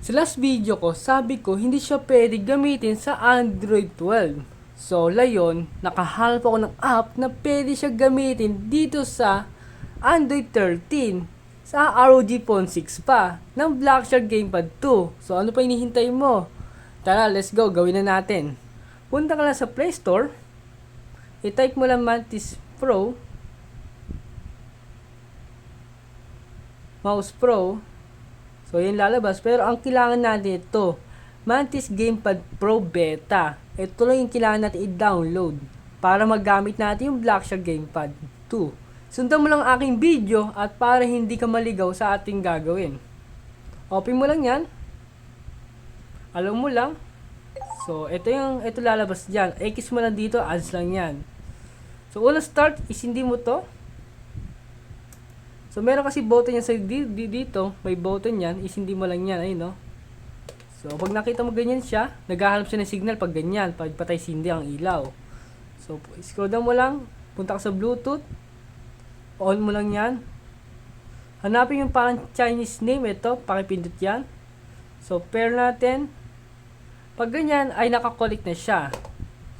Sa last video ko, sabi ko hindi siya pwede gamitin sa Android 12. So, layon, nakahanap ako ng app na pwede siya gamitin dito sa Android 13. Sa ROG Phone 6 pa, ng Blackshark Gamepad 2. So, ano pa hinihintay mo? Tara, let's go, gawin na natin. Punta ka lang sa Play Store. I-type mo lang Mantis Pro. Mouse Pro. So, yan lalabas. Pero ang kailangan natin ito, Mantis Gamepad Pro Beta. Ito lang yung kailangan natin i-download para magamit natin yung Blackshark Gamepad 2. Sundan mo lang aking video at para hindi ka maligaw sa ating gagawin. Open mo lang yan. Alam mo lang. So, ito lalabas dyan. X mo lang dito, ads lang yan. So, unang start is hindi mo to. So, meron kasi button yan sa dito. May button yan. Is hindi mo lang yan. Ayun, no? So, pag nakita mo ganyan siya, naghahanap siya ng signal pag ganyan. Pag patay sindi ang ilaw. So, scroll down mo lang. Punta ka sa Bluetooth. On mo lang yan. Hanapin yung parang Chinese name. Ito, pakipindot yan. So, pair natin. Pag ganyan, ay nakakollect na siya.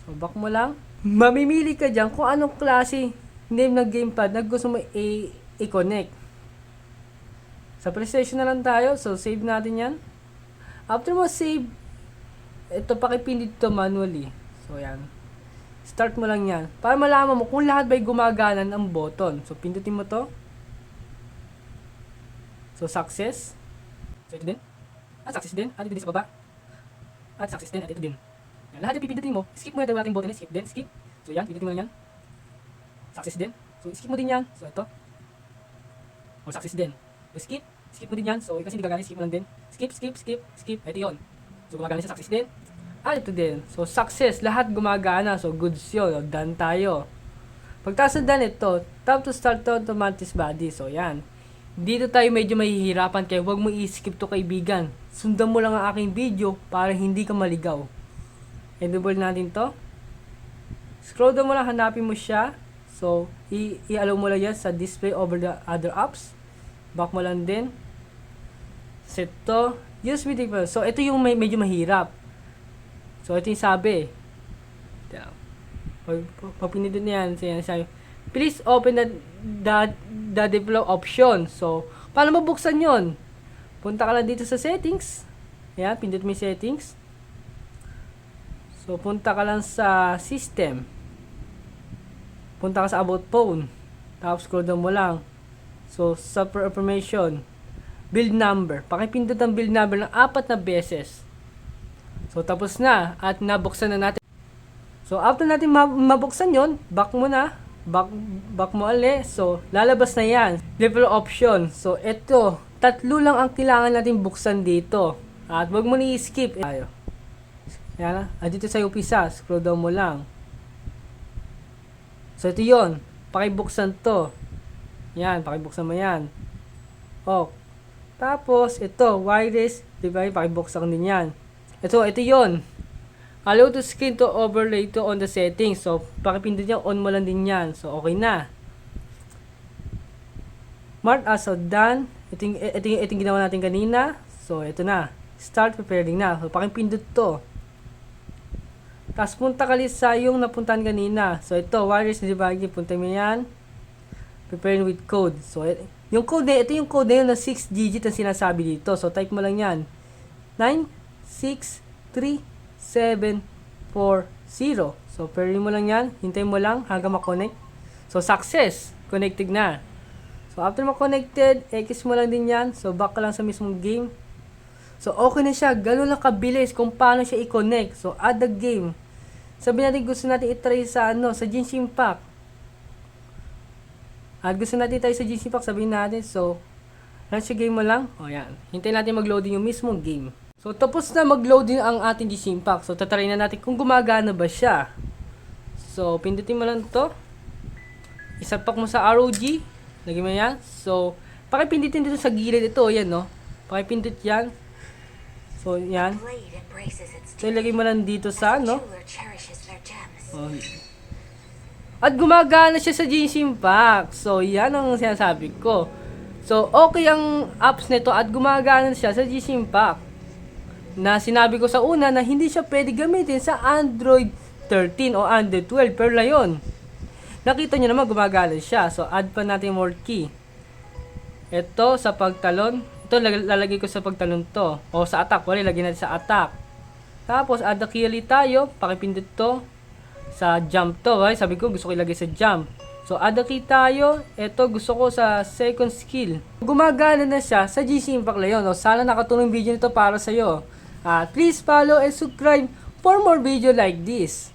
So, back mo lang. Mamimili ka dyan kung anong klase name ng gamepad na gusto mo i-connect. Sa PlayStation na lang tayo. So, save natin yan. After mo save, ito pakipindot ito manually. So, yan. Start mo lang yan. Para malaman mo kung lahat ba'y gumagana ng button. So, pindutin mo to. So, success. So, ito din. At success din. At ito din sa baba. At success din. At ito din. Yan. Lahat yung pipindutin mo. Skip mo yung ating button. Skip din. Skip. So, yan. Pindutin mo lang yan. Success din. So, skip mo din yan. So, ito. O, success din. So, skip. Skip mo din yan. So, kasi hindi gagana. Skip mo lang din. Skip, skip, skip, skip. Ito yun. So, gumagana siya. Success din. Ito din. So, success. Lahat gumagana. So, goods yun. O, done tayo. Pagtaas na done ito, tap to start to Mantis body. So, yan. Dito tayo medyo mahihirapan kaya huwag mo i-skip to kaibigan. Sundan mo lang ang aking video para hindi ka maligaw. Enable natin to. Scroll down mo lang, hanapin mo siya. So, i-allow mo lang yan sa display over the other apps. Back mo lang din. Set to. Use with the... So, ito yung medyo mahirap. So, ito yung sabi. Pag pinindot niyan, sabi, please open the develop option. So, paano mabuksan yon? Punta ka lang dito sa settings. Ayan, pindot mo yung settings. So, punta ka lang sa system. Punta ka sa about phone. Tapos, scroll down mo lang. So, super information. Build number. Pakipindot ang build number ng 4 na beses. So, tapos na. At nabuksan na natin. So, after natin mabuksan yon, back mo na. Back mo ulit. So, lalabas na yan. Level option. So, ito. 3 lang ang kailangan natin buksan dito. At wag mo na i-skip. Ayo. Yan. At dito sa upisa. Scroll down mo lang. So, ito yon. Pakibuksan to. Yan. Pakibuksan mo yan. Oh. Tapos, ito. Wireless device. Pakibuksan din yan. Ito yon. Allow to screen to overlay to on the settings. So, pakipindot niya, on mo lang din yan. So, okay na. Mark as done. Ito yung ginawa natin kanina. So, ito na. Start preparing na. So, pakipindot to. Tapos, punta ka sa yung napuntahan kanina. So, ito, wireless device. Punta mo yan. Preparing with code. So, yung code na, ito yung code na yun na 6 digit ang sinasabi dito. So, type mo lang yan. 963 740. So, pairing mo lang yan. Hintayin mo lang hanggang ma-connect. So, success. Connected na. So, after ma-connected, X mo lang din yan. So, back ka lang sa mismong game. So, okay na siya. Ganun lang kabilis kung paano siya i-connect. So, add the game. Sabi natin gusto natin i-try sa sa Genshin Impact. At gusto natin tayo sa Genshin Impact. Sabihin natin. So, launch game mo lang. O, yan. Hintayin natin mag-loading yung mismong game. So, tapos na mag-loading ang ating Genshin Impact. So, tatry na natin kung gumagana ba siya. So, pindutin mo lang to. Isapak mo sa ROG. Lagyan mo yan. So, pakipindutin dito sa gilid ito. Yan, no? Pakipindut yan. So, yan. So, ilagay mo lang dito sa, no? Oh. At gumagana siya sa Genshin Impact. So, yan ang sinasabi ko. So, okay ang apps nito at gumagana siya sa Genshin Impact. na sinabi ko sa una na hindi siya pwede gamitin sa Android 13 o Android 12. Pero ngayon, nakita nyo naman gumagana siya. So, add pa natin more key. Ito sa pagtalon. Ito lalagay ko sa pagtalon to. O sa attack. Wala, lagyan natin sa attack. Tapos, add the key ulit tayo. Pakipindot to. Sa jump to. Okay? Sabi ko, gusto ko ilagay sa jump. So, add the key tayo. Ito, gusto ko sa second skill. Gumagana na siya sa GC Impact Leon. O, sana nakatulong video nito para sa'yo. Please follow and subscribe for more video like this.